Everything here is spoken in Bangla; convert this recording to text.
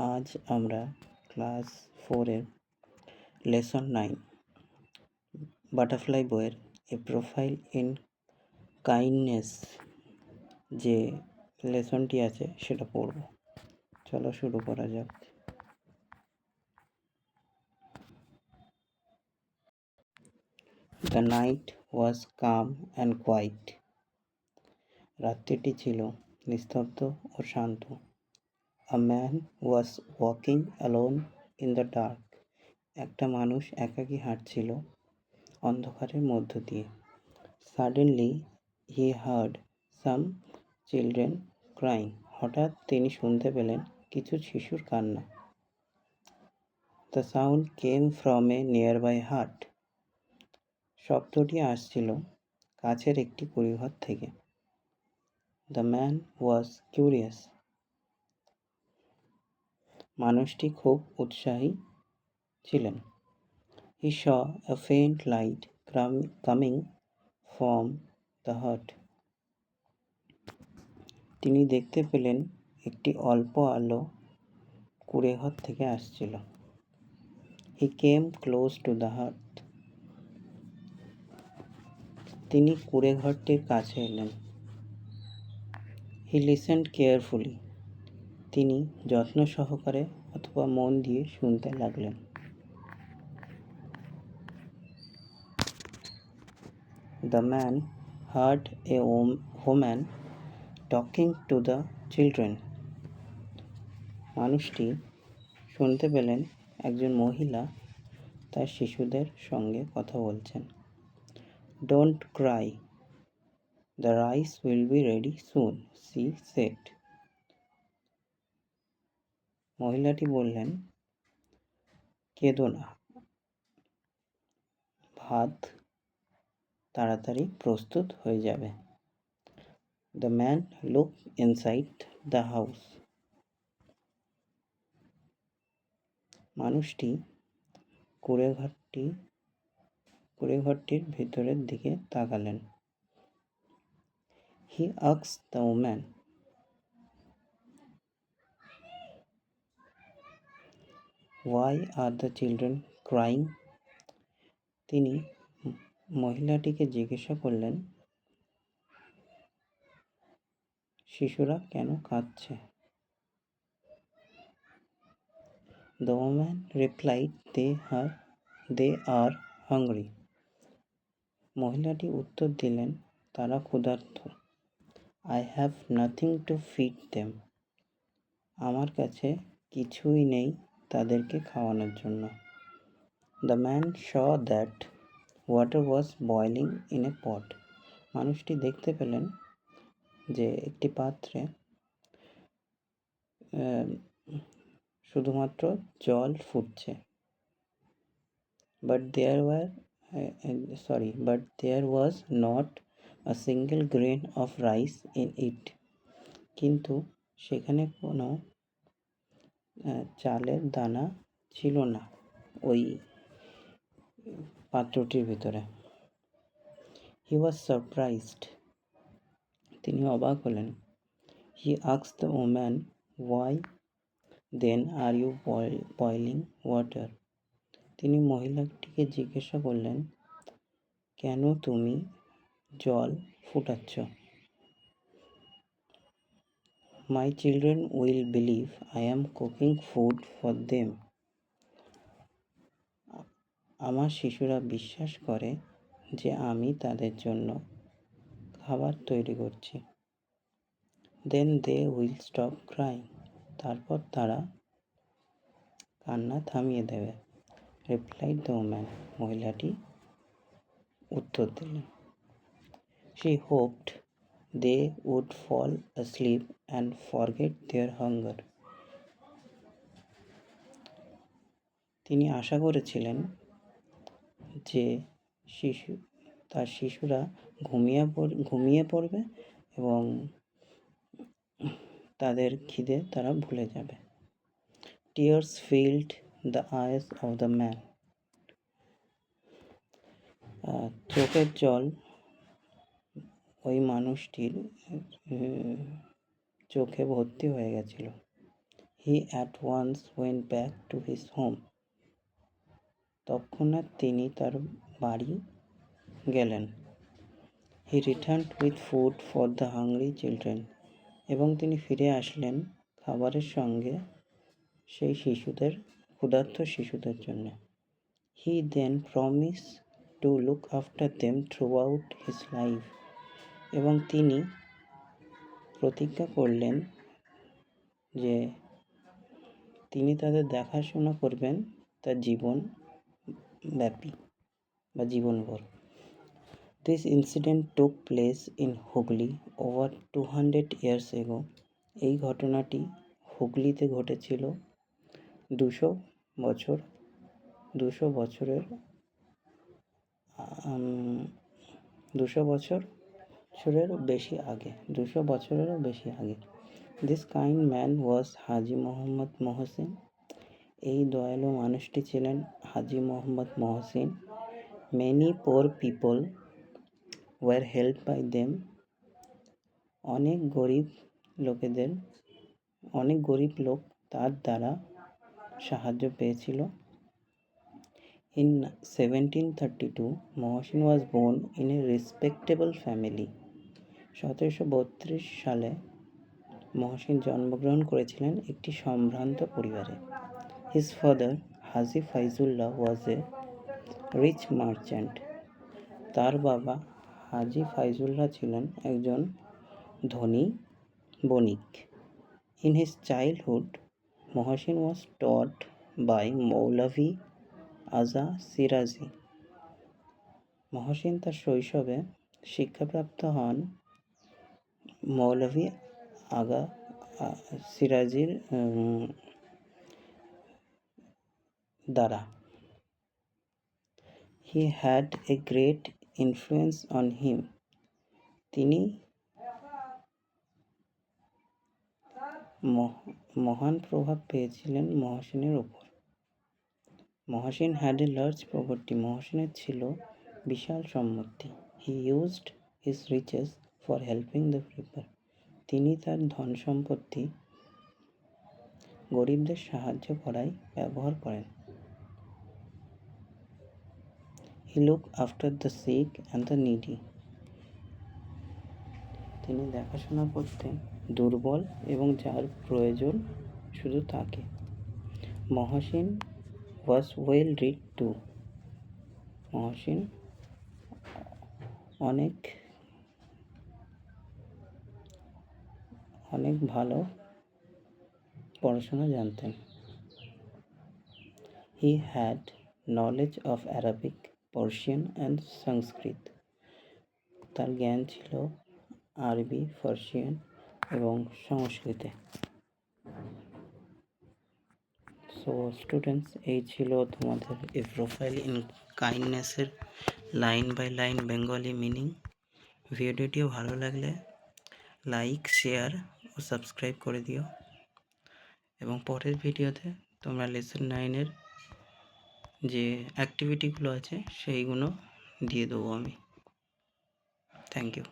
আজ আমরা ক্লাস 4-এর লেসন 9 বাটারফ্লাই বইয়ের এ প্রোফাইল ইন কাইন্ডনেস যে লেসনটি আছে সেটা পড়ব। চলো শুরু করা যাক। The night was calm and quiet. রাত্রিটি ছিল নিস্তব্ধ ও শান্ত। A man was walking alone in the dark. একটা মানুষ একাকী হাঁটছিল অন্ধকারের মধ্য দিয়ে। Suddenly he heard some children crying. হঠাৎ তিনি শুনতে পেলেন কিছু শিশুর কান্না। The sound came from a nearby hut. শব্দটি আসছিল কাছের একটি কুড়িঘর থেকে। The man was curious. মানুষটি খুব উৎসাহী ছিলেন। হি স a faint light coming from the hut. তিনি দেখতে পেলেন একটি অল্প আলো কুঁড়েঘর থেকে আসছিল। He came close to the hut. তিনি কুঁড়েঘরটির কাছে এলেন। He listened carefully. তিনি যত্ন সহকারে অথবা মন দিয়ে শুনতে লাগলেন। The man heard a woman talking to the children. মানুষটি শুনতে পেলেন একজন মহিলা তার শিশুদের সঙ্গে কথা বলছেন। Don't cry. The rice will be ready soon, she said. মহিলাটি বললেন, কেঁদো না, ভাত তাড়াতাড়ি প্রস্তুত হয়ে যাবে। The man looked inside the house. মানুষটি কুঁড়েঘরটির ভেতরের দিকে তাকালেন। He asked the woman, why are the children crying? তিনি মহিলাটিকে জিজ্ঞাসা করলেন, শিশুরা কেন কাঁদছে? The woman replied, they are hungry. মহিলাটি উত্তর দিলেন, তারা ক্ষুধার্ত। I have nothing to feed them. আমার কাছে কিছুই নেই তাদেরকে খাওয়ানোর জন্য। The man saw that water was boiling in a pot. মানুষটি দেখতে পেলেন যে একটি পাত্রে শুধুমাত্র জল ফুটছে। But there was not a single grain of rice in it. কিন্তু সেখানে কোনো চালের দানা ছিল না ওই পাত্রটির ভিতরে। He was surprised. তিনি অবাক হলেন। He asked the woman, why then are you boiling water? তিনি মহিলাটিকে জিজ্ঞাসা করলেন, কেন তুমি জল ফুটাচ্ছ? My children will believe I am cooking food for them. আমার শিশুরা বিশ্বাস করে যে আমি তাদের জন্য খাবার তৈরি করছি। Then they will stop crying. তারপর তারা কান্না থামিয়ে দেবে। Replied the woman. মহিলাটি উত্তর দিলেন। She hoped they would fall asleep and forget their hunger. তিনি আশা করেছিলেন যে তার শিশুরা ঘুমিয়ে পড়বে এবং তাদের খিদে তারা ভুলে যাবে। Tears filled the eyes of the man. চোখের জল ওই মানুষটির চোখে ভর্তি হয়ে গেছিল। He at once went back to his home. তৎক্ষণাৎ তিনি তার বাড়ি গেলেন। He returned with food for the hungry children. এবং তিনি ফিরে আসলেন খাবারের সঙ্গে সেই ক্ষুধার্ত শিশুদের জন্য। He then promised to look after them throughout his life. এবং তিনি প্রতিজ্ঞা করলেন যে তিনি তাদের দেখাশোনা করবেন তার জীবন ব্যাপী বা জীবনভর। This incident took place in Hooghly over 200 years ago. এই ঘটনাটি হুগলিতে ঘটেছিল 200 বছরেরও বেশি আগে। This kind man was Haji Mohammad Mohsin. এই দয়ালু মানুষটি ছিলেন Haji Mohammad Mohsin. Many poor people were helped by them. অনেক গরিব লোক তার দ্বারা সাহায্য পেয়েছিল। In 1732, Mohsin was born in a respectable family. 1732 সালে মহসিন জন্মগ্রহণ করেছিলেন একটি সম্ভ্রান্ত পরিবারে। His father, Haji Faizullah, was a rich merchant. তার বাবা হাজি ফাইজুল্লাহ ছিলেন একজন ধনী বণিক। In his childhood, Mohsin was taught by Maulavi Aga Sirazi. Mohsin তার শৈশবে শিক্ষাপ্রাপ্ত হন মৌলভী আগা সিরাজির দ্বারা। He had a great influence on him. তিনি মহান প্রভাব পেয়েছিলেন মহসিনের উপর। Mohsin had a large property. মহসিনের ছিল বিশাল সম্পত্তি। He used his riches for helping the people. তিনি তার ধন সম্পত্তি গরিবদের সাহায্য করায় ব্যবহার করেন। He looked after the sick and the needy. তিনি দেখাশোনা করতেন দুর্বল এবং যার প্রয়োজন শুধু তাকে। Mohsin was well read too. Mohsin অনেক ভালো পড়াশোনা জানতেন। He had knowledge of Arabic, Persian and Sanskrit. তার জ্ঞান ছিল আরবি, পার্সিয়ান এবং সংস্কৃতে। সো স্টুডেন্টস, এই ছিল তোমাদের এ প্রোফাইল ইন কাইন্ডনেসের line by line Bengali meaning. ভিডিওটিও ভালো লাগলে লাইক, শেয়ার ও সাবস্ক্রাইব করে দিও। এবং পরের ভিডিওতে তোমরা লেসন 9-এর যে অ্যাক্টিভিটিগুলো আছে সেইগুলো দিয়ে দেবো আমি। Thank you.